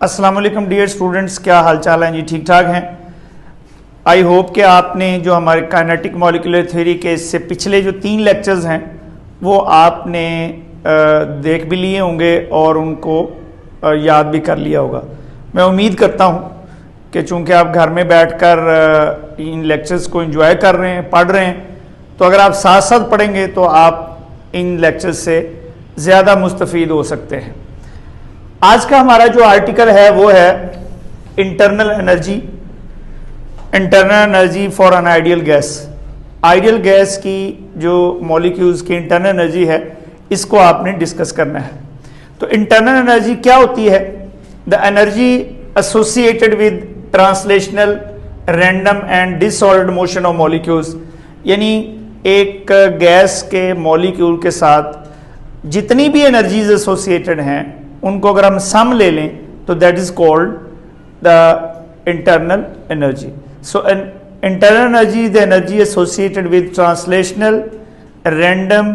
अस्सलाम वालेकुम dear students, क्या हाल चाल हैं जी? ठीक ठाक हैं। आई होप कि आपने जो हमारे काइनेटिक मॉलिक्यूलर थ्योरी के इससे पिछले जो 3 लेक्चर्स हैं वो आपने देख भी लिए होंगे और उनको याद भी कर लिया होगा। मैं उम्मीद करता हूं कि चूंकि आप घर में बैठकर इन लेक्चर्स को एंजॉय कर रहे हैं, पढ़ रहे हैं, तो अगर आप साथ साथ पढ़ेंगे तो आप इन लेक्चर्स से ज़्यादा मुस्तफ़ीद हो सकते हैं। आज का हमारा जो आर्टिकल है वो है internal energy for an ideal gas. Ideal gas की जो मॉलिक्यूल्स की इंटरनल एनर्जी है इसको आपने डिस्कस करना है। तो इंटरनल एनर्जी क्या होती है? The energy associated with translational random and disordered motion of molecules, यानी एक गैस के मॉलिक्यूल के साथ जितनी भी एनर्जीज एसोसिएटेड हैं उनको अगर हम सम ले लें तो that is called the internal energy. So internal energy is the energy associated with translational random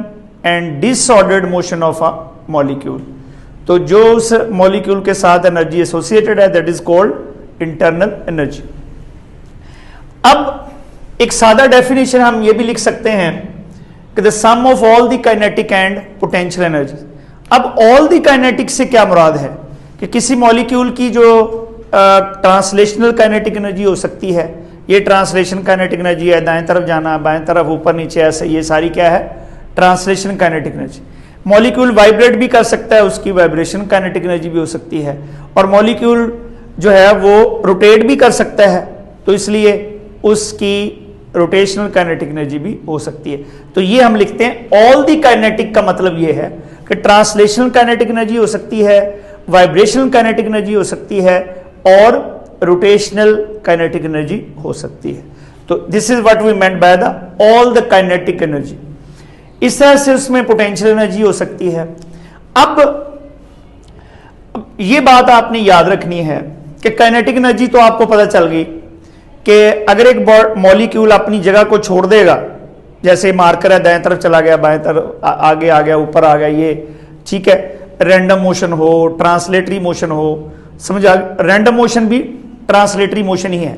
and disordered motion of a molecule. तो जो उस मॉलिक्यूल के साथ एनर्जी एसोसिएटेड है that is called internal energy. अब एक सादा डेफिनेशन हम ये भी लिख सकते हैं कि the sum of all the kinetic and potential energy. अब ऑल द काइनेटिक से क्या मुराद है कि किसी मॉलिक्यूल की जो ट्रांसलेशनल काइनेटिक एनर्जी हो सकती है, ये ट्रांसलेशन काइनेटिक एनर्जी है, दाएं तरफ जाना, बाएं तरफ, ऊपर नीचे, ऐसे, ये सारी क्या है? Translation kinetic energy. Molecule vibrate भी कर सकता है, उसकी वाइब्रेशन काइनेटिक एनर्जी भी हो सकती है, और मॉलिक्यूल जो है वो रोटेट भी कर सकता है, तो इसलिए उसकी रोटेशनल काइनेटिक एनर्जी भी हो सकती है। तो ये हम लिखते हैं ऑल द काइनेटिक का मतलब ये है कि ट्रांसलेशनल काइनेटिक एनर्जी हो सकती है, वाइब्रेशनल काइनेटिक एनर्जी हो सकती है, और रोटेशनल काइनेटिक एनर्जी हो सकती है। तो this is what we meant by the all the kinetic energy. इस तरह से उसमें पोटेंशियल एनर्जी हो सकती है। अब ये बात आपने याद रखनी है कि काइनेटिक एनर्जी तो आपको पता चल गई कि अगर एक मॉलिक्यूल अपनी जगह को छोड़ देगा, जैसे मार्कर है, दाएं तरफ चला गया, बाएं तरफ आगे आ गया, ऊपर आ गया, ये ठीक है, रैंडम मोशन हो, ट्रांसलेटरी मोशन हो, समझ आ? रैंडम मोशन भी ट्रांसलेटरी मोशन ही है,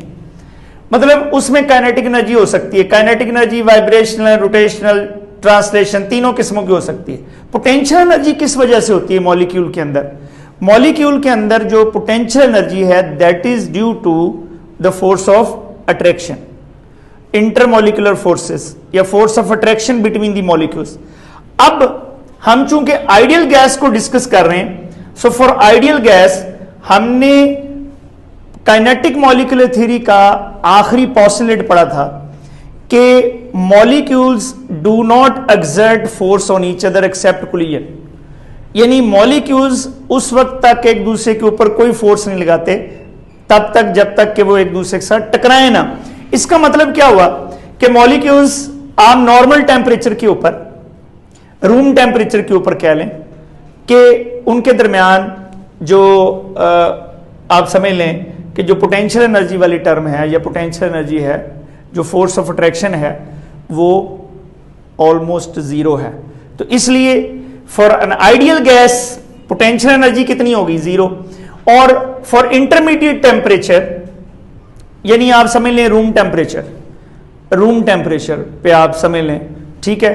मतलब उसमें काइनेटिक एनर्जी हो सकती है। Kinetic energy vibrational, rotational, translation तीनों किस्मों की हो सकती है। पोटेंशियल एनर्जी किस वजह से होती है मॉलिक्यूल के अंदर? मॉलिक्यूल के अंदर जो पोटेंशियल एनर्जी है that is due to the force of attraction, intermolecular forces या force of attraction between the molecules. अब हम चूंकि आइडियल गैस को डिस्कस कर रहे हैं, सो फॉर आइडियल गैस हमने काइनेटिक मॉलिक्यूलर थ्योरी का आखिरी पोस्टुलेट पढ़ा था कि molecules do not exert force on each other except collision, यानी मॉलिक्यूल्स उस वक्त तक एक दूसरे के ऊपर कोई फोर्स नहीं लगाते तब तक जब तक कि वो एक दूसरे के साथ टकराए ना। इसका मतलब क्या हुआ कि मॉलिक्यूल्स आप नॉर्मल टेम्परेचर के ऊपर, रूम टेम्परेचर के ऊपर कह लें कि उनके दरमियान जो आप समझ लें कि जो पोटेंशियल एनर्जी वाली टर्म है या पोटेंशियल एनर्जी है, जो फोर्स ऑफ अट्रैक्शन है, वो ऑलमोस्ट जीरो है। तो इसलिए for an ideal gas potential energy कितनी होगी? जीरो। और फॉर इंटरमीडिएट टेम्परेचर, यानी आप समझ लें रूम टेम्परेचर पे आप समझ लें, ठीक है,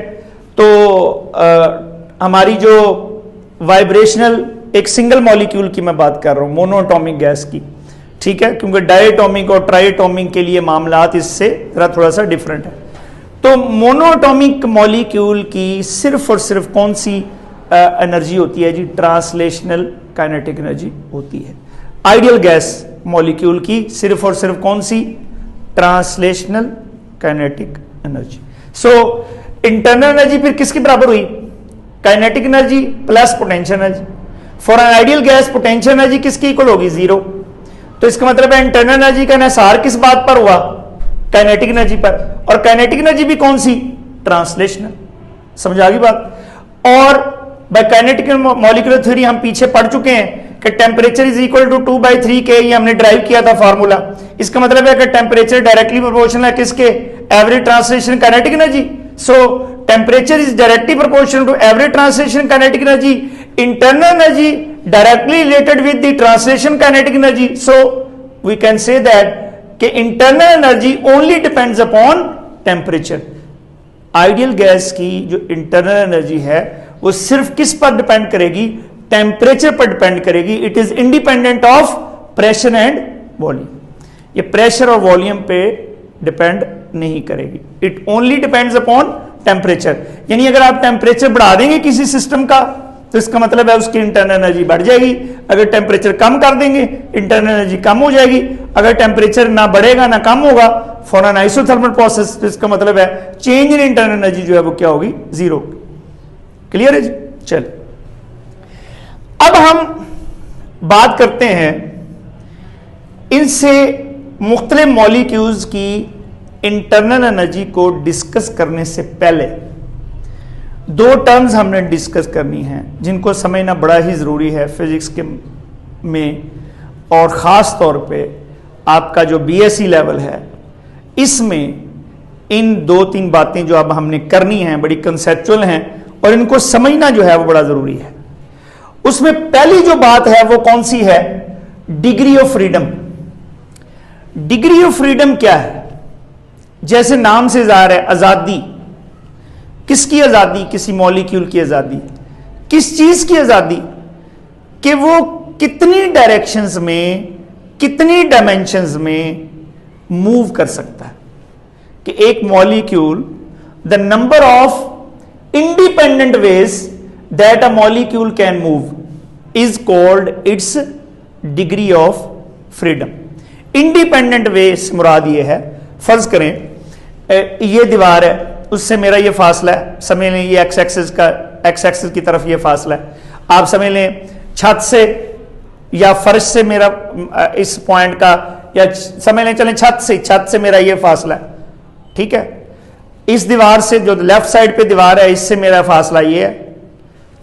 तो हमारी जो वाइब्रेशनल, एक सिंगल मॉलिक्यूल की मैं बात कर रहा हूं, मोनोएटॉमिक गैस की, ठीक है, क्योंकि डायटॉमिक और ट्राइएटॉमिक के लिए मामलात इससे थोड़ा सा डिफरेंट है। तो मोनोएटॉमिक मॉलिक्यूल की सिर्फ और सिर्फ कौन सी एनर्जी होती है जी? ट्रांसलेशनल काइनेटिक एनर्जी होती है। आइडियल गैस मॉलिक्यूल की सिर्फ और सिर्फ कौन सी? Translational kinetic energy. So internal energy फिर किसके बराबर हुई? Kinetic energy plus potential energy. For an ideal gas potential energy किसकी इक्वल होगी? जीरो। तो इसका मतलब है इंटरनल एनर्जी का इन्हिसार किस बात पर हुआ? काइनेटिक एनर्जी पर। और काइनेटिक एनर्जी भी कौन सी? ट्रांसलेशनल। समझ आ गई बात? और बाय काइनेटिक मॉलिक्यूलर थ्योरी हम पीछे पढ़ चुके हैं कि टेम्परेचर इज इक्वल टू 2/3 के, ये हमने ड्राइव किया था फार्मूला। इसका मतलब है कि टेम्परेचर डायरेक्टली प्रोपोर्शनल है किसके? Average translation kinetic energy. So temperature is directly proportional to average translation kinetic energy. Internal energy directly related with the translation kinetic energy, so we can say that कि internal energy only depends upon temperature. Ideal gas की जो internal energy है वो सिर्फ किस पर depend करेगी? Temperature पर डिपेंड करेगी। It is independent of pressure and volume. ये प्रेशर और वॉल्यूम पे डिपेंड नहीं करेगी, it only depends upon temperature. यानी अगर आप टेम्परेचर बढ़ा देंगे किसी सिस्टम का तो इसका मतलब है उसकी इंटरनल एनर्जी बढ़ जाएगी, अगर टेम्परेचर कम कर देंगे इंटरनल एनर्जी कम हो जाएगी, अगर टेम्परेचर ना बढ़ेगा ना कम होगा फॉर एन आइसोथर्मल प्रोसेस तो इसका मतलब है चेंज इन इंटरनल एनर्जी जो है वो क्या होगी? जीरो। क्लियर है जी? चल अब हम बात करते हैं इनसे मुख्तलिफ मॉलिक्यूल्स की इंटरनल एनर्जी को डिस्कस करने से पहले दो टर्म्स हमने डिस्कस करनी है जिनको समझना बड़ा ही ज़रूरी है फिजिक्स के में, और ख़ास तौर पे आपका जो बीएससी लेवल है इसमें इन दो तीन बातें जो अब हमने करनी हैं बड़ी कंसेप्चुअल हैं और इनको समझना जो है वो बड़ा ज़रूरी है। उसमें पहली जो बात है वो कौन सी है? Degree of freedom. Degree of freedom क्या है? जैसे नाम से ज़ाहिर है आज़ादी। किसकी आज़ादी? किसी मॉलिक्यूल की आज़ादी। किस चीज़ की आज़ादी? कि वो कितनी डायरेक्शंस में कितनी डायमेंशंस में मूव कर सकता है। कि एक molecule the number of independent ways that a molecule can move is called its degree of freedom. Independent ways मुराद ये है, फर्ज करें ये दीवार है उससे मेरा ये फासला है, समझ लें ये एक्स एक्सिस का एक्स एक्सिस की तरफ ये फासला है। आप समझ लें छत से या फर्श से मेरा इस पॉइंट का, या समझ लें चलें छत से मेरा ये फासला है, ठीक है। इस दीवार से जो लेफ्ट साइड पे दीवार है इससे मेरा फासला ये है,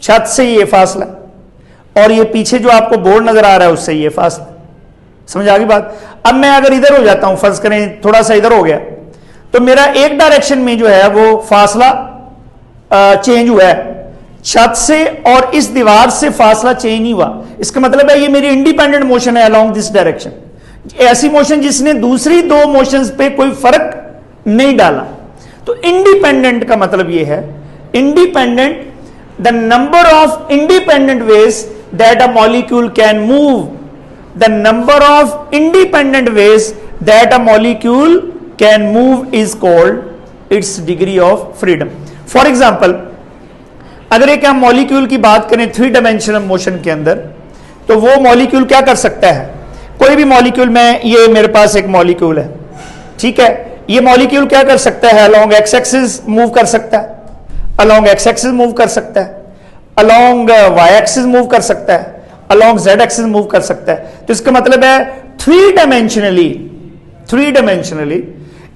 छत से ये फासला, और ये पीछे जो आपको बोर्ड नजर आ रहा है उससे ये फासला। समझ आ गई बात? अब मैं अगर इधर हो जाता हूं, फर्ज करें थोड़ा सा इधर हो गया, तो मेरा एक डायरेक्शन में जो है वो फासला चेंज हुआ है, छत से और इस दीवार से फासला चेंज नहीं हुआ। इसका मतलब है ये मेरी इंडिपेंडेंट मोशन है अलोंग दिस डायरेक्शन, ऐसी मोशन जिसने दूसरी दो मोशंस पे कोई फर्क नहीं डाला। तो इंडिपेंडेंट का मतलब ये है independent the number of independent ways that a molecule can move, the number of independent ways that a molecule can move is called its degree of freedom. For example अगर एक हम मॉलिक्यूल की बात करें थ्री डायमेंशनल मोशन के अंदर, तो वो मॉलिक्यूल क्या कर सकता है? कोई भी मॉलिक्यूल, में ये मेरे पास एक मॉलिक्यूल है, ठीक है, ये मॉलिक्यूल क्या कर सकता है? अलोंग एक्स एक्सिस मूव कर सकता है, अलोंग एक्स एक्सिस मूव कर सकता है, अलोंग वाई एक्सिस मूव कर सकता है, अलोंग जेड एक्सिस मूव कर सकता है। तो इसका मतलब है थ्री डायमेंशनली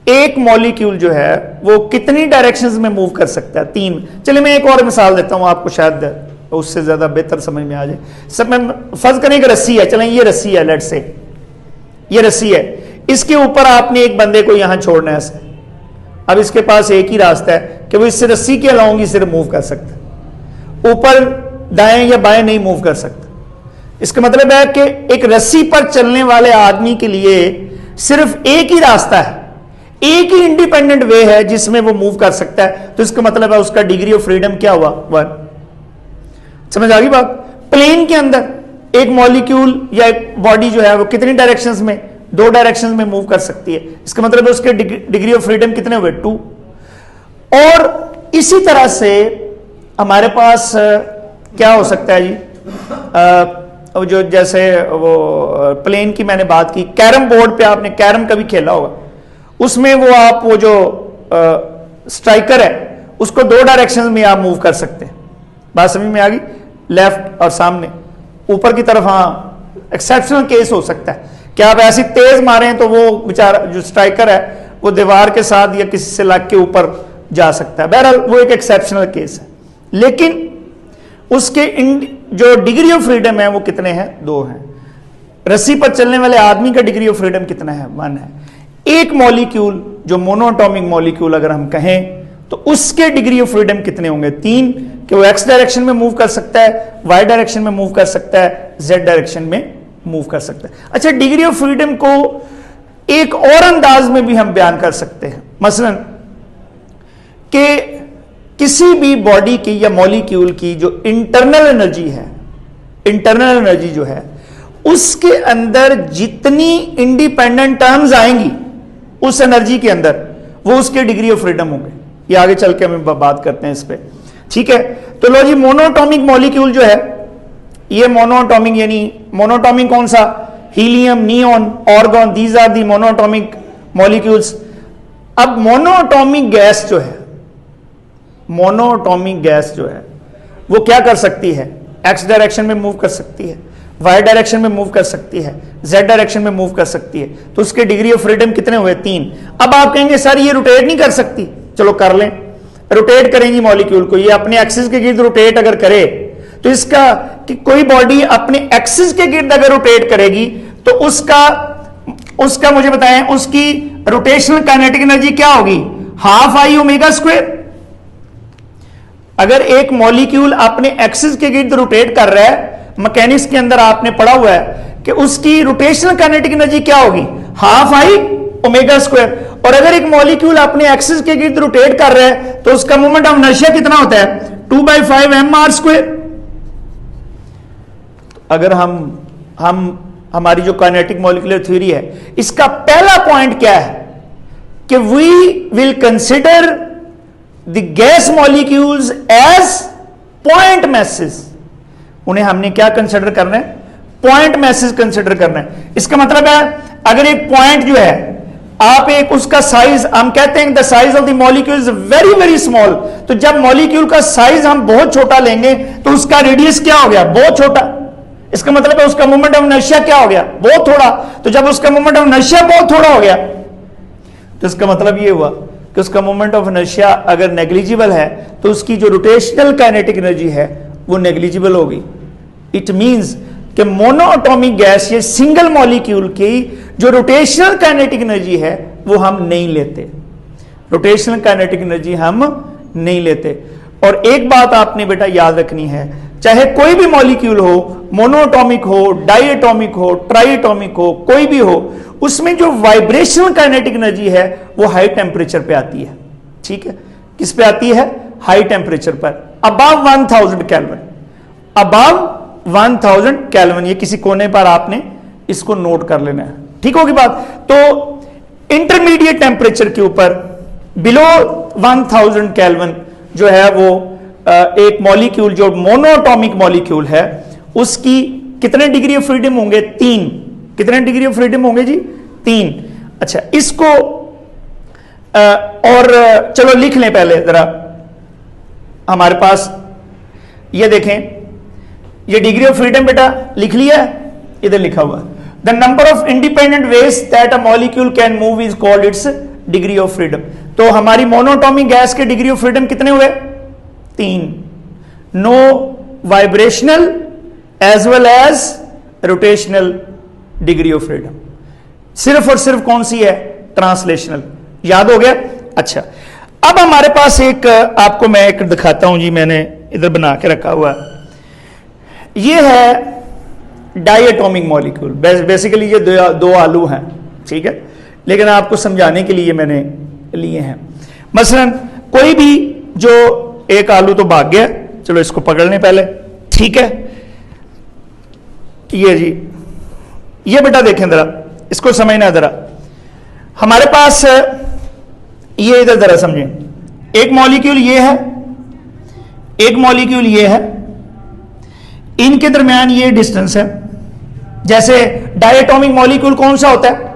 एक मॉलिक्यूल जो है वो कितनी डायरेक्शंस में मूव कर सकता है? तीन। चलिए मैं एक और मिसाल देता हूं आपको, शायद उससे ज्यादा बेहतर समझ में आ जाए। सब में फर्ज करें कि रस्सी है, चलें ये रस्सी है, लेट से ये रस्सी है, इसके ऊपर आपने एक बंदे को यहां छोड़ना है। अब इसके पास एक ही रास्ता है कि वो इससे रस्सी के अलाउंग ही सिर्फ मूव कर सकता है, ऊपर दाएं या बाएं नहीं मूव कर सकता। इसका मतलब है कि एक रस्सी पर चलने वाले आदमी के लिए सिर्फ एक ही रास्ता है, एक ही इंडिपेंडेंट वे है जिसमें वो मूव कर सकता है। तो इसका मतलब है उसका डिग्री ऑफ फ्रीडम क्या हुआ? 1। समझ आ गई बात? प्लेन के अंदर एक मॉलिक्यूल या एक बॉडी जो है वो कितनी डायरेक्शंस में? 2 डायरेक्शंस में मूव कर सकती है। इसका मतलब है उसके डिग्री ऑफ फ्रीडम कितने हुए? 2। और इसी तरह से हमारे पास क्या हो सकता है जी, जो जैसे वो प्लेन की मैंने बात की, कैरम बोर्ड पे आपने कैरम कभी खेला होगा, उसमें वो आप वो जो स्ट्राइकर है उसको 2 डायरेक्शन में आप मूव कर सकते हैं। बात समझ में आ गई? लेफ्ट और सामने, ऊपर की तरफ। हाँ, एक्सेप्शनल केस हो सकता है कि आप ऐसी तेज मारें तो वो बेचारा जो स्ट्राइकर है वो दीवार के साथ या किसी से लग के ऊपर जा सकता है। बहरहाल वो एक एक्सेप्शनल केस है, लेकिन उसके जो डिग्री ऑफ फ्रीडम है वो कितने हैं? 2 हैं। रस्सी पर चलने वाले आदमी का डिग्री ऑफ फ्रीडम कितना है? 1 है। एक मॉलिक्यूल जो मोनोएटॉमिक मॉलिक्यूल अगर हम कहें तो उसके डिग्री ऑफ फ्रीडम कितने होंगे? 3, कि वो एक्स डायरेक्शन में मूव कर सकता है, वाई डायरेक्शन में मूव कर सकता है, जेड डायरेक्शन में मूव कर सकता है। अच्छा, डिग्री ऑफ फ्रीडम को एक और अंदाज में भी हम बयान कर सकते हैं, मसलन कि किसी भी बॉडी की या मॉलिक्यूल की जो इंटरनल एनर्जी है, इंटरनल एनर्जी जो है, उसके अंदर जितनी इंडिपेंडेंट टर्म्स आएंगी उस एनर्जी के अंदर, वो उसके डिग्री ऑफ फ्रीडम होंगे। ये आगे चल के हम बात करते हैं इस पे, ठीक है। तो लो जी, मोनोटॉमिक मॉलिक्यूल जो है, ये मोनोटॉमिक, यानी मोनोटॉमिक कौन सा? Helium, neon, argon, these are the monatomic molecules. अब मोनोटॉमिक गैस जो है, मोनोटॉमिक गैस जो है वो क्या कर सकती है? एक्स डायरेक्शन में मूव कर सकती है, वाई डायरेक्शन में मूव कर सकती है, जेड डायरेक्शन में मूव कर सकती है। तो उसके डिग्री ऑफ फ्रीडम कितने हुए? 3। अब आप कहेंगे सर ये रोटेट नहीं कर सकती, चलो कर लें, रोटेट करेंगी मॉलिक्यूल को, ये अपने एक्सिस के गिर्द रोटेट अगर करे तो इसका कि कोई बॉडी अपने एक्सिस के गिर्द अगर रोटेट करेगी तो उसका मुझे बताएं, उसकी रोटेशनल काइनेटिक एनर्जी क्या होगी? Half I omega square. अगर एक मॉलिक्यूल अपने एक्सिस के गिर्द रोटेट कर रहा है, मैकेनिक्स के अंदर आपने पढ़ा हुआ है कि उसकी रोटेशनल काइनेटिक एनर्जी क्या होगी? Half I omega square. और अगर एक मॉलिक्यूल अपने एक्सिस के गिर्द रोटेट कर रहा है तो उसका मोमेंट ऑफ इनर्शिया कितना होता है? 2/5 mr स्क्वायर। अगर हमारी जो काइनेटिक मॉलिक्यूलर थ्योरी है, इसका पहला पॉइंट क्या है कि we will consider the gas molecules as point masses. उन्हें हमने क्या कंसिडर करना है? पॉइंट मैसेज कंसिडर करना है। इसका मतलब है अगर एक पॉइंट जो है, आप एक उसका साइज, हम कहते हैं the size of the molecule is very very small, तो जब मॉलिक्यूल का साइज हम बहुत छोटा लेंगे तो उसका रेडियस क्या हो गया? बहुत छोटा। इसका मतलब है उसका मोमेंट ऑफ इनर्शिया क्या हो गया? बहुत थोड़ा। तो जब उसका मोमेंट ऑफ इनर्शिया बहुत थोड़ा हो गया तो इसका मतलब ये हुआ कि उसका मोमेंट ऑफ इनर्शिया अगर नेग्लिजिबल है तो उसकी जो रोटेशनल काइनेटिक एनर्जी है वो नेग्लिजिबल होगी। इट मींस कि मोनोएटॉमिक गैस, ये सिंगल मॉलिक्यूल की जो रोटेशनल काइनेटिक एनर्जी है वो हम नहीं लेते, रोटेशनल काइनेटिक एनर्जी हम नहीं लेते। और एक बात आपने बेटा याद रखनी है, चाहे कोई भी मॉलिक्यूल हो, मोनोएटॉमिक हो, डाइएटॉमिक हो, ट्राइएटॉमिक हो, कोई भी हो, उसमें जो वाइब्रेशनल काइनेटिक एनर्जी है वो हाई टेम्परेचर पे आती है। ठीक है, किस पे आती है? हाई टेम्परेचर पर, अबव 1000 केल्विन, अबव 1000 केल्विन। ये किसी कोने पर आपने इसको नोट कर लेना है, ठीक होगी बात। तो इंटरमीडिएट टेम्परेचर के ऊपर बिलो 1000 केल्विन जो है वो एक मॉलिक्यूल जो मोनोएटॉमिक मॉलिक्यूल है उसकी कितने डिग्री ऑफ फ्रीडम होंगे? 3। कितने डिग्री ऑफ फ्रीडम होंगे जी? 3। अच्छा, इसको और चलो लिख लें पहले जरा। हमारे पास ये देखें, ये डिग्री ऑफ फ्रीडम बेटा लिख लिया है, इधर लिखा हुआ the number of independent ways that a molecule can move is called its degree of freedom. तो हमारी मोनोएटॉमिक गैस के डिग्री ऑफ फ्रीडम कितने हुए? 3। No vibrational as well as rotational degree of freedom. सिर्फ और सिर्फ कौन सी है? ट्रांसलेशनल। याद हो गया? अच्छा, अब हमारे पास एक आपको मैं एक दिखाता हूं जी, मैंने इधर बना के रखा हुआ है। ये है डाइएटॉमिक मॉलिक्यूल। बेसिकली ये दो आलू हैं, ठीक है, लेकिन आपको समझाने के लिए मैंने लिए हैं। मसलन कोई भी जो एक आलू तो भाग गया, चलो इसको पकड़ लें पहले, ठीक है। ये जी, ये बेटा देखें जरा, इसको समझना जरा। हमारे पास ये इधर जरा समझें, एक मॉलिक्यूल ये है, एक मॉलिक्यूल ये है, इनके दरमियान ये डिस्टेंस है। जैसे डायटोमिक मॉलिक्यूल कौन सा होता है?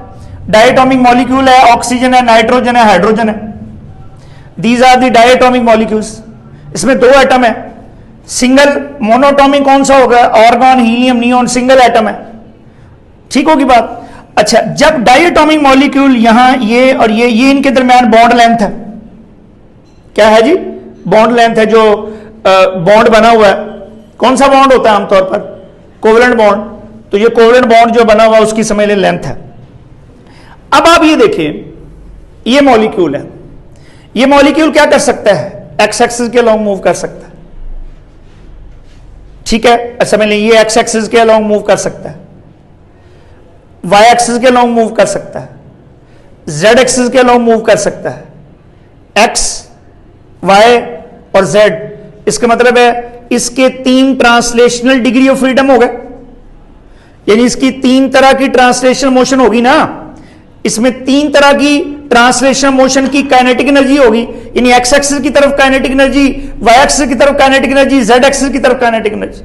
डायटोमिक मॉलिक्यूल है ऑक्सीजन है, नाइट्रोजन है, हाइड्रोजन है। These are the diatomic molecules. इसमें 2 एटम है। सिंगल मोनोटॉमिक कौन सा होगा? Argon, helium, neon, single atom है, ठीक होगी बात। अच्छा, जब डायटोमिक मॉलिक्यूल यहां ये और ये इनके दरमियान बॉन्ड लेंथ है, क्या है जी? बॉन्ड लेंथ है। जो बॉन्ड बना हुआ है, कौन सा बॉन्ड होता है आमतौर पर? Covalent bond. तो ये कोवेलेंट बॉन्ड जो बना हुआ उसकी समझ लें लेंथ है। अब आप ये देखिए, ये मॉलिक्यूल है, ये मॉलिक्यूल क्या कर सकता है, एक्स एक्सिस के अलोंग मूव कर सकता है, ठीक है। अच्छा मैंने ये एक्स एक्सिस के अलोंग मूव कर सकता है, वाई एक्सिस के अलोंग मूव कर सकता है, जेड एक्सिस के अलोंग मूव कर सकता है, एक्स वाई और जेड। इसका मतलब है इसके 3 ट्रांसलेशनल डिग्री ऑफ फ्रीडम हो गए, यानी इसकी 3 तरह की ट्रांसलेशन मोशन होगी ना, इसमें 3 तरह की ट्रांसलेशन मोशन की काइनेटिक एनर्जी होगी, यानी एक्स एक्सिस की तरफ काइनेटिक एनर्जी, वाई एक्सिस की तरफ काइनेटिक एनर्जी, जेड एक्सिस की तरफ काइनेटिक एनर्जी।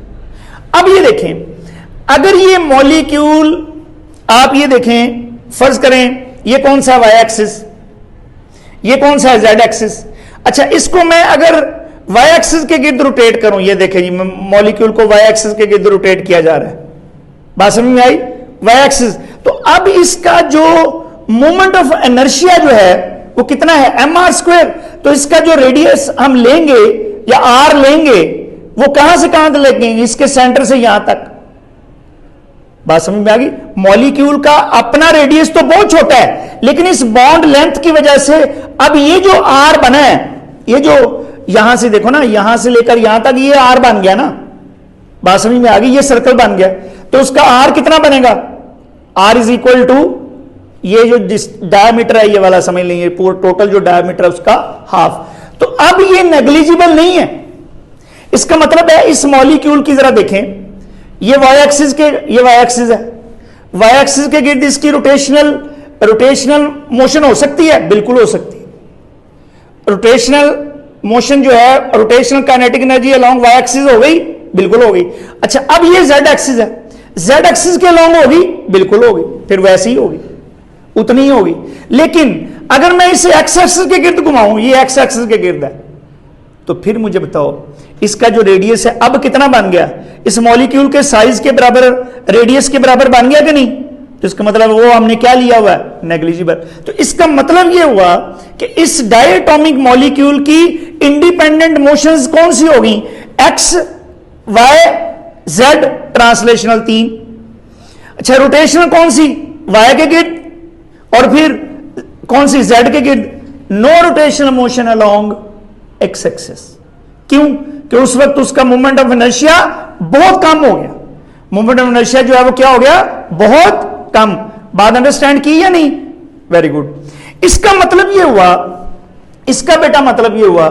अब ये देखें, अगर ये मॉलिक्यूल आप ये देखें, फर्ज करें ये कौन सा वाई एक्सिस, ये कौन सा है जेड एक्सिस। अच्छा इसको मैं अगर वाई एक्सिस के गिर्द रोटेट करूं, ये देखें जी मॉलिक्यूल को वाई एक्सिस के गिर्द रोटेट किया जा रहा है, बात समझ में आई, वाई एक्सिस। तो अब इसका जो मोमेंट ऑफ इनर्शिया जो है वो कितना है, mr²। तो इसका जो रेडियस हम लेंगे या r लेंगे वो कहां से कहां तक लेंगे, इसके सेंटर से यहां तक, बात समझ में आ गई। मॉलिक्यूल का अपना रेडियस तो बहुत छोटा है, लेकिन इस बॉन्ड लेंथ की वजह से अब ये जो r बना है, ये जो यहां से देखो ना, यहां से लेकर यहां तक ये r बन गया ना, बात समझ में आ गई, ये सर्कल बन गया। तो उसका r कितना बनेगा, r इज इक्वल टू ये जो डायमीटर है ये वाला समझ लेंगे, पूरा टोटल जो डायमीटर है उसका हाफ। तो अब ये नेग्लिजिबल नहीं है, इसका मतलब है इस मॉलिक्यूल की जरा देखें, ये वाई एक्सिस के, ये वाई एक्सिस है, वाई एक्सिस के गिर्द इसकी रोटेशनल मोशन हो सकती है, बिल्कुल हो सकती है। रोटेशनल मोशन जो है, rotational kinetic energy along Y axis हो गई, बिल्कुल हो गई। अच्छा अब ये जेड एक्सिस है, जेड एक्सिस के अलोंग होगी, बिल्कुल होगी, फिर वैसे ही होगी, उतनी ही होगी। लेकिन अगर मैं इसे एक्स एक्सिस के गिर्द घुमाऊं, ये एक्स एक्सिस के गिर्द है, तो फिर मुझे बताओ इसका जो रेडियस है अब कितना बन गया, इस मॉलिक्यूल के साइज के बराबर, रेडियस के बराबर बन गया कि नहीं। तो इसका मतलब वो हमने क्या लिया हुआ है, नेग्लिजिबल। तो इसका मतलब ये हुआ कि इस डायटोमिक मॉलिक्यूल की इंडिपेंडेंट मोशंस कौन सी होगी, एक्स वाई जेड ट्रांसलेशनल 3। अच्छा रोटेशनल कौन सी, वाई के गिर्द, और फिर कौन सी, जेड के गिर्द। No rotational motion along X axis. क्यों, कि उस वक्त उसका मोमेंट ऑफ इनर्शिया बहुत कम हो गया, मोमेंट ऑफ इनर्शिया जो है वो क्या हो गया, बहुत कम। बात अंडरस्टैंड की या नहीं, वेरी गुड। इसका मतलब ये हुआ, इसका बेटा मतलब ये हुआ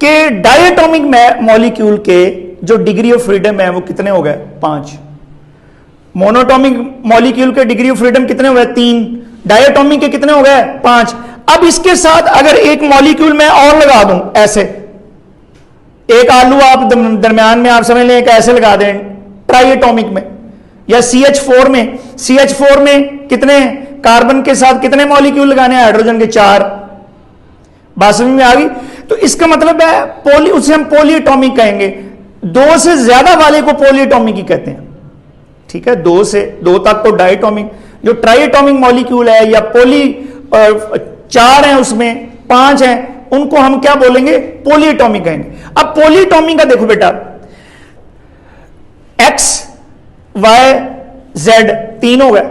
कि डायटोमिक मॉलिक्यूल के जो डिग्री ऑफ फ्रीडम है वो कितने हो गए, 5। मोनोटोमिक मॉलिक्यूल के डिग्री ऑफ फ्रीडम कितने हो गए, 3। डायटोमिक के कितने हो गए, 5। अब इसके साथ अगर एक मॉलिक्यूल मैं और लगा दूं, ऐसे एक आलू आप दरमियान में आप समझ लें, एक ऐसे लगा दें ट्राइएटोमिक में या CH4 में, CH4 में कितने कार्बन के साथ कितने मॉलिक्यूल लगाने हैं, हाइड्रोजन के 4। बात समझ में आ गई। तो इसका मतलब है पोली, उसे हम पॉलीएटॉमिक कहेंगे, 2 से ज्यादा वाले को पॉलीएटॉमिक ही कहते हैं, ठीक है। 2 से 2 तक तो डायटोमिक, जो ट्राइएटॉमिक मॉलिक्यूल है या पोली 4 है उसमें 5 है, उनको हम क्या बोलेंगे, पॉलीएटॉमिक कहेंगे। अब पॉलीएटॉमिक का देखो बेटा, एक्स वाई जेड 3 हो गए,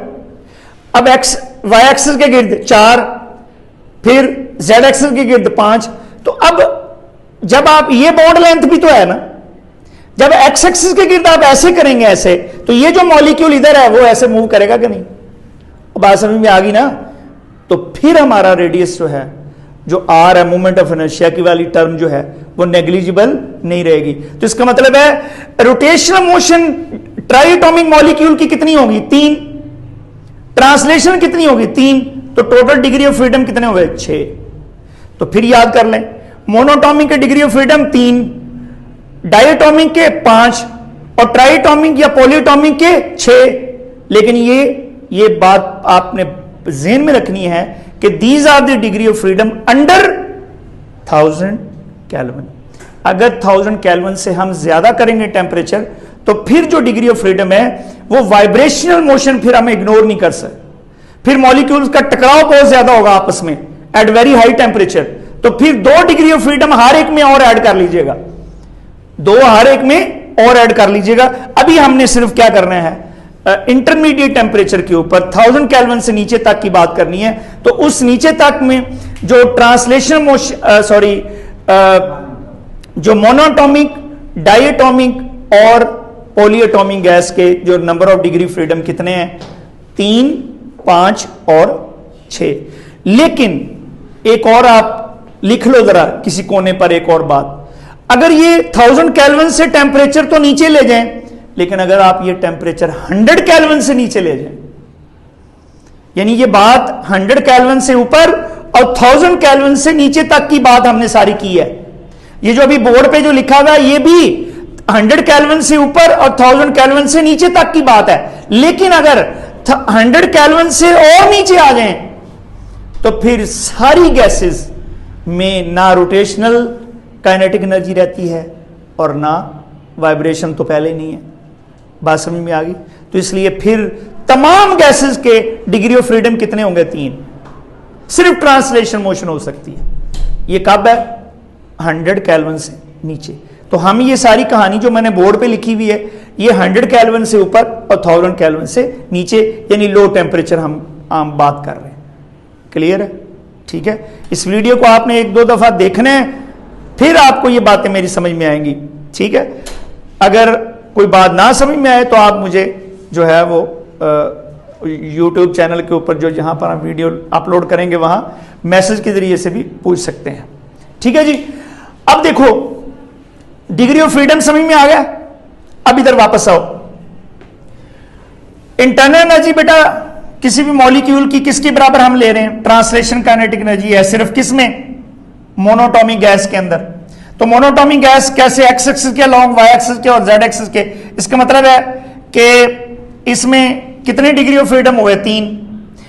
अब एक्स वाई एक्सिस के गिर्द 4, फिर जेड एक्सिस के गिर्द 5। तो अब जब आप, ये बॉन्ड लेंथ भी तो है ना, जब एक्स एक्सिस के गिर्द आप ऐसे करेंगे ऐसे, तो ये जो मॉलिक्यूल इधर है वो ऐसे मूव करेगा कि नहीं, बात समझ में आ गई ना। तो फिर हमारा रेडियस जो है, जो आर है, मोमेंट ऑफ इनर्शिया की वाली टर्म जो है वो नेग्लिजिबल नहीं रहेगी। तो इसका मतलब है रोटेशनल मोशन ट्राइएटॉमिक मॉलिक्यूल की कितनी होगी, 3। ट्रांसलेशन कितनी होगी, 3। तो टोटल डिग्री ऑफ फ्रीडम कितने हो गए, 6। तो फिर याद कर लें, मोनोटॉमिक के डिग्री ऑफ फ्रीडम 3, डायटोमिक के 5 और ट्राइएटॉमिक या पॉलीएटॉमिक के 6। लेकिन ये बात आपने ज़हन में रखनी है कि these are the degree of freedom under 1000 kelvin. अगर 1000 केल्विन से हम ज्यादा करेंगे टेम्परेचर, तो फिर जो डिग्री ऑफ फ्रीडम है वो वाइब्रेशनल मोशन फिर हम इग्नोर नहीं कर सकते, फिर मॉलिक्यूल्स का टकराव बहुत ज्यादा होगा आपस में एट वेरी हाई टेम्परेचर। तो फिर 2 डिग्री ऑफ फ्रीडम हर एक में और ऐड कर लीजिएगा, 2 हर एक में और ऐड कर लीजिएगा। अभी हमने सिर्फ क्या करना है, इंटरमीडिएट टेम्परेचर के ऊपर 1000 केल्विन से नीचे तक की बात करनी है। तो उस नीचे तक में जो ट्रांसलेशन मोशन जो मोनोटॉमिक, डायटॉमिक और पॉलीएटॉमिक गैस के जो नंबर ऑफ डिग्री फ्रीडम कितने हैं? 3, 5 और 6। लेकिन एक और आप लिख लो जरा किसी कोने पर एक और बात, अगर ये 1000 केल्विन से टेम्परेचर तो नीचे ले जाएं, लेकिन अगर आप ये टेम्परेचर 100 केल्विन से नीचे ले जाएं, यानी ये बात 100 केल्विन से ऊपर और 1000 केल्विन से नीचे तक की बात हमने सारी की है। ये जो अभी बोर्ड पे जो लिखा हुआ है ये भी 100 केल्विन से ऊपर और 1000 केल्विन से नीचे तक की बात है। लेकिन अगर 100 केल्विन से और नीचे आ जाएं तो फिर सारी गैसेस में ना रोटेशनल काइनेटिक एनर्जी रहती है और ना वाइब्रेशन, तो पहले नहीं है। बात समझ में आ गई? तो इसलिए फिर तमाम गैसेस के डिग्री ऑफ फ्रीडम कितने होंगे? 3। सिर्फ ट्रांसलेशन मोशन हो सकती है। ये कब है? 100 केल्विन से नीचे। तो हम ये सारी कहानी जो मैंने बोर्ड पे लिखी हुई है ये 100 केल्विन से ऊपर और 1000 केल्विन से नीचे, यानी लो टेम्परेचर हम आम बात कर रहे हैं। क्लियर है? ठीक है। इस वीडियो को आपने 1-2 दफा देखना है, फिर आपको ये बातें मेरी समझ में आएंगी। ठीक है। अगर कोई बात ना समझ में आए तो आप मुझे जो है वो YouTube चैनल के ऊपर जो जहां पर हम वीडियो अपलोड करेंगे वहां मैसेज के जरिए से भी पूछ सकते हैं। ठीक है जी। अब देखो डिग्री ऑफ फ्रीडम समझ में आ गया। अब इधर वापस आओ। इंटरनल एनर्जी बेटा किसी भी मॉलिक्यूल की किसके बराबर हम ले रहे हैं? ट्रांसलेशन काइनेटिक एनर्जी है सिर्फ किसमें? मोनोटॉमिक गैस के अंदर। तो मोनोटॉमिक गैस कैसे? एक्स एक्सिस के अलोंग, वाई एक्सिस के और जेड एक्सिस के। इसका मतलब है कि इसमें कितने डिग्री ऑफ फ्रीडम हुए? 3।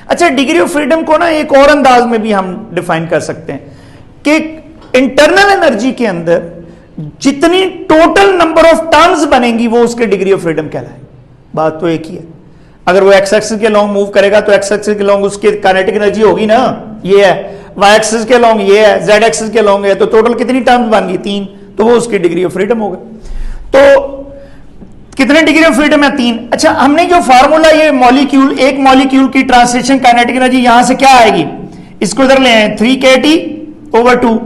अच्छा, डिग्री ऑफ फ्रीडम को ना एक और अंदाज में भी हम डिफाइन कर सकते हैं कि इंटरनल एनर्जी के अंदर जितनी टोटल नंबर ऑफ टर्म्स बनेंगी वो उसके डिग्री ऑफ फ्रीडम कहलाएगी। बात तो एक ही है। अगर वो एक्स एक्सिस के लॉन्ग मूव करेगा तो एक्स एक्सिस के लॉन्ग उसकी काइनेटिक एनर्जी होगी ना, ये है। वाई एक्सिस के लॉन्ग ये है, जेड एक्सिस के लॉन्ग है, तो टोटल कितनी टर्म्स बन गई? 3। तो वो उसकी डिग्री ऑफ फ्रीडम होगा। तो कितने डिग्री ऑफ फ्रीडम है? 3। अच्छा, हमने जो फार्मूला ये मॉलिक्यूल, एक मॉलिक्यूल की ट्रांसलेशन काइनेटिक एनर्जी यहां से क्या आएगी? इसको इधर ले आए 3kT/2,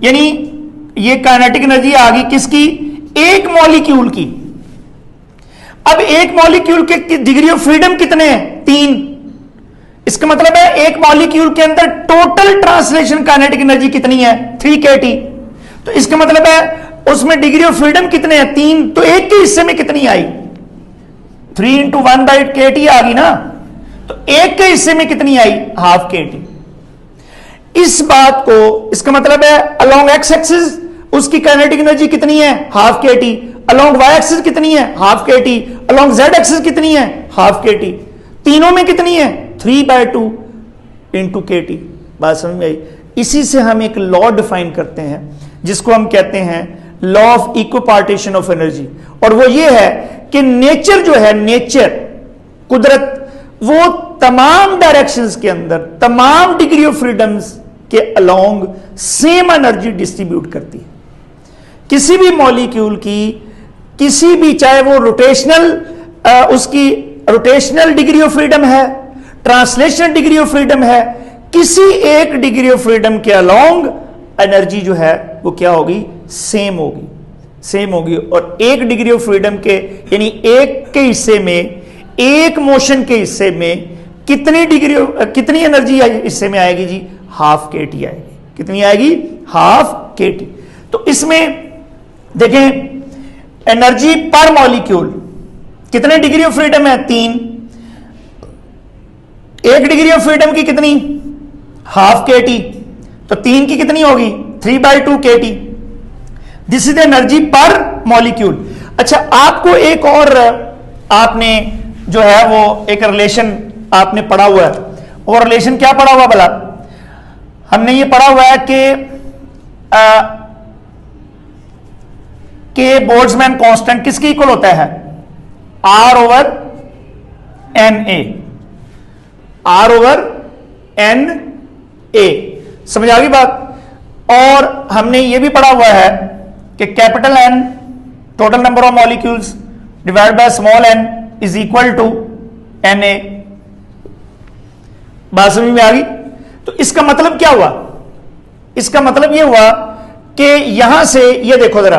यानी ये काइनेटिक एनर्जी आ गई किसकी? एक मॉलिक्यूल की। अब एक मॉलिक्यूल के डिग्री ऑफ फ्रीडम कितने हैं? 3। इसका मतलब है एक मॉलिक्यूल के अंदर टोटल ट्रांसलेशन काइनेटिक एनर्जी कितनी है? 3kT। तो इसका मतलब है उसमें डिग्री ऑफ फ्रीडम कितने हैं? 3। तो एक के हिस्से में कितनी आई? 3 × 1/kT आ गई ना। तो एक के हिस्से में कितनी आई? ½ kT। इस बात को, इसका मतलब है अलोंग एक्स एक्सिस उसकी काइनेटिक एनर्जी कितनी है? ½ kT। अलोंग वाई एक्सिस कितनी है? ½ kT। अलोंग जेड एक्सिस कितनी है? ½ kT। तीनों में कितनी है? 3/2 × kT। बात समझ में आई? इसी से हम एक लॉ डिफाइन करते हैं जिसको हम कहते हैं law of equipartition of energy. और वो ये है कि नेचर जो है, नेचर, कुदरत, वो तमाम डायरेक्शंस के अंदर तमाम डिग्री ऑफ फ्रीडम्स के अलोंग सेम एनर्जी डिस्ट्रीब्यूट करती है। किसी भी मॉलिक्यूल की किसी भी, चाहे वो रोटेशनल, उसकी रोटेशनल डिग्री ऑफ फ्रीडम है, ट्रांसलेशनल डिग्री ऑफ फ्रीडम है, किसी एक डिग्री ऑफ फ्रीडम के अलोंग एनर्जी जो है वो क्या होगी? सेम होगी, सेम होगी। और एक डिग्री ऑफ फ्रीडम के, यानी एक के हिस्से में, एक मोशन के हिस्से में कितनी एनर्जी हिस्से में आएगी जी? ½ kT आएगी। कितनी आएगी? ½ kT। तो इसमें देखें एनर्जी पर मॉलिक्यूल कितने डिग्री ऑफ फ्रीडम है? 3। एक डिग्री ऑफ फ्रीडम की कितनी? ½ kT। तो 3 की कितनी होगी? 3/2 kT। दिस इज एनर्जी पर मॉलिक्यूल। अच्छा, आपको एक और आपने जो है वो एक रिलेशन आपने पढ़ा हुआ है। और रिलेशन क्या पढ़ा हुआ भला? हमने ये पढ़ा हुआ है कि बोल्ट्जमैन कांस्टेंट किसके इक्वल होता है? R/NA। R/NA। समझ आ गई बात? और हमने ये भी पढ़ा हुआ है कि capital N total number of molecules divide by small n is equal to Na। बात समझ में आ गई? तो इसका मतलब क्या हुआ? इसका मतलब ये हुआ कि यहां से ये देखो जरा,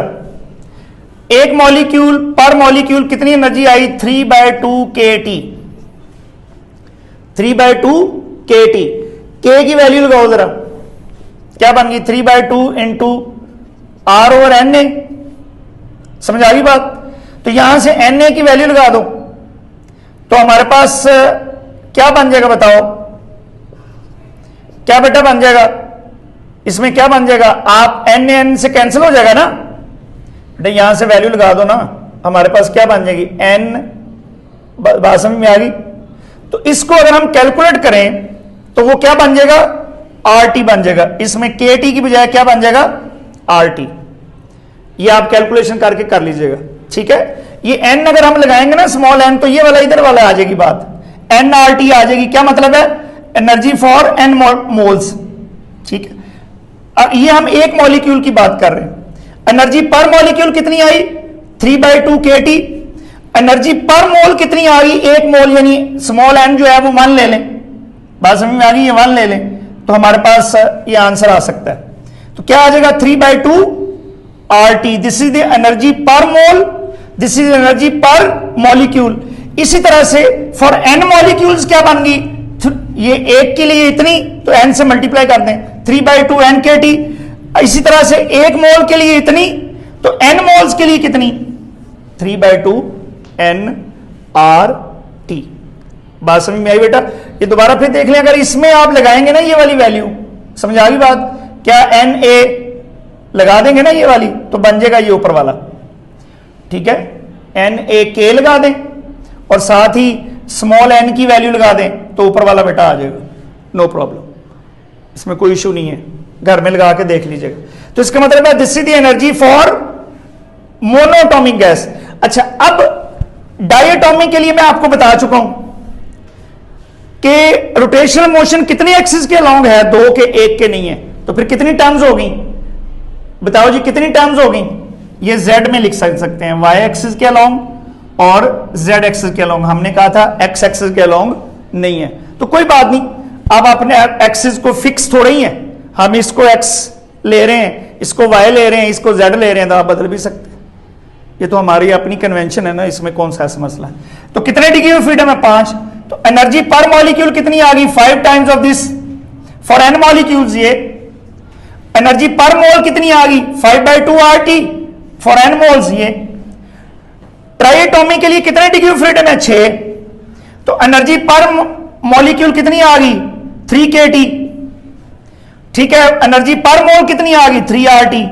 एक मॉलिक्यूल पर मॉलिक्यूल कितनी एनर्जी आई, 3/2 kT, 3/2 kT। के की वैल्यू लगाओ जरा, क्या बन गई, 3/2 into R over N A. समझ आ गई बात? तो यहां से एन ए की वैल्यू लगा दो तो हमारे पास क्या बन जाएगा बताओ, क्या बेटा बन जाएगा, इसमें क्या बन जाएगा, आप एन एन से कैंसिल हो जाएगा ना बेटा, यहां से वैल्यू लगा दो ना, हमारे पास क्या बन जाएगी, एन। बात समझ में आ गई? तो इसको अगर हम कैलकुलेट करें तो वो क्या बन जाएगा, आर टी बन जाएगा, इसमें के टी की बजाय क्या बन जाएगा, आर टी। ये आप कैलकुलेशन करके कर लीजिएगा, ठीक है। ये एन अगर हम लगाएंगे ना स्मॉल एन, तो ये वाला इधर वाला आ जाएगी बात, एन आर टी आ जाएगी। क्या मतलब है, एनर्जी फॉर एन मोल्स, ठीक है। अब ये हम एक मॉलिक्यूल की बात कर रहे हैं, एनर्जी पर मॉलिक्यूल कितनी आई, 3/2 kT। एनर्जी पर मोल कितनी आ गई, एक मोल, यानी स्मॉल एन जो है वो 1 ले लें, बात समझ में आ गई, ये 1 ले लें तो हमारे पास ये आंसर आ सकता है। तो क्या आ जाएगा, 3/2 RT, this is the energy पर मोल, दिस इज एनर्जी पर मॉलिक्यूल। इसी तरह से फॉर एन मॉलिक्यूल्स क्या बन गई, ये एक के लिए इतनी, तो एन से मल्टीप्लाई कर दें, 3/2 n kT। इसी तरह से एक मोल के लिए इतनी, तो n मोल्स के लिए कितनी, 3/2 n RT। बात समझ में आई बेटा? ये दोबारा फिर देख लें, अगर इसमें आप लगाएंगे ना ये वाली वैल्यू, समझ आ गई बात, क्या NA लगा देंगे ना ये वाली, तो बन जाएगा ये ऊपर वाला, ठीक है। NaK लगा दें और साथ ही स्मॉल n की वैल्यू लगा दें तो ऊपर वाला बेटा आ जाएगा, नो प्रॉब्लम, इसमें कोई इशू नहीं है, घर में लगा के देख लीजिएगा। तो इसका मतलब है this is the energy for monoatomic gas. अच्छा, अब डायटॉमिक के लिए मैं आपको बता चुका हूं कि रोटेशनल मोशन कितनी एक्सिस के अलोंग है, 2 के 1 के नहीं है, तो फिर कितनी टर्म्स होगी बताओ जी, कितनी टर्म्स होगी? ये z में लिख सकते हैं, y एक्सिस के अलोंग और z एक्सिस के अलोंग। हमने कहा था x एक्सिस के अलोंग नहीं है, तो कोई बात नहीं, अब अपने एक्सिस को फिक्स थोड़ा ही है, हम इसको x ले रहे हैं, इसको y ले रहे हैं, इसको z ले रहे हैं, तो आप बदल भी सकते हैं, ये तो हमारी अपनी कन्वेंशन है ना, इसमें कौन सा ऐसा मसला है। तो कितने डिग्री ऑफ फ्रीडम है, 5। तो एनर्जी पर मॉलिक्यूल कितनी आ गई, 5 times of this for n molecules. ये एनर्जी पर मोल कितनी आ गई, 5/2 RT फॉर n मोल्स। ये ट्राइएटॉमिक के लिए कितने डिग्री ऑफ फ्रीडम है, 6। तो एनर्जी पर मॉलिक्यूल कितनी आ गई, 3 kT, ठीक है। एनर्जी पर मोल कितनी आ गई, 3 RT।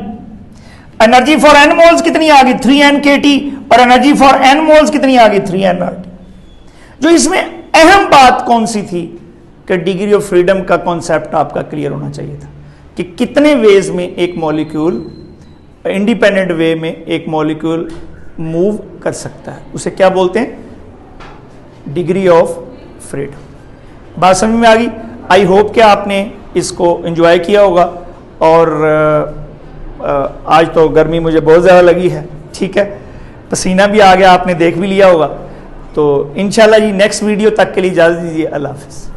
Energy for n moles कितनी आ गई, 3 kT, और एनर्जी फॉर n मोल्स कितनी आ गई, 3 RT। जो इसमें अहम बात कौन सी थी कि डिग्री ऑफ फ्रीडम का कॉन्सेप्ट आपका क्लियर होना चाहिए था कि कितने वेज में एक मॉलिक्यूल, इंडिपेंडेंट वे में एक मॉलिक्यूल मूव कर सकता है, उसे क्या बोलते हैं, डिग्री ऑफ फ्रीडम। बात समझ में आ गई? आई होप कि आपने इसको एंजॉय किया होगा। और आज तो गर्मी मुझे बहुत ज़्यादा लगी है, ठीक है, पसीना भी आ गया, आपने देख भी लिया होगा। तो इंशाल्लाह जी नेक्स्ट वीडियो तक के लिए इजाज़त दीजिए, अल्लाह हाफ़िज़।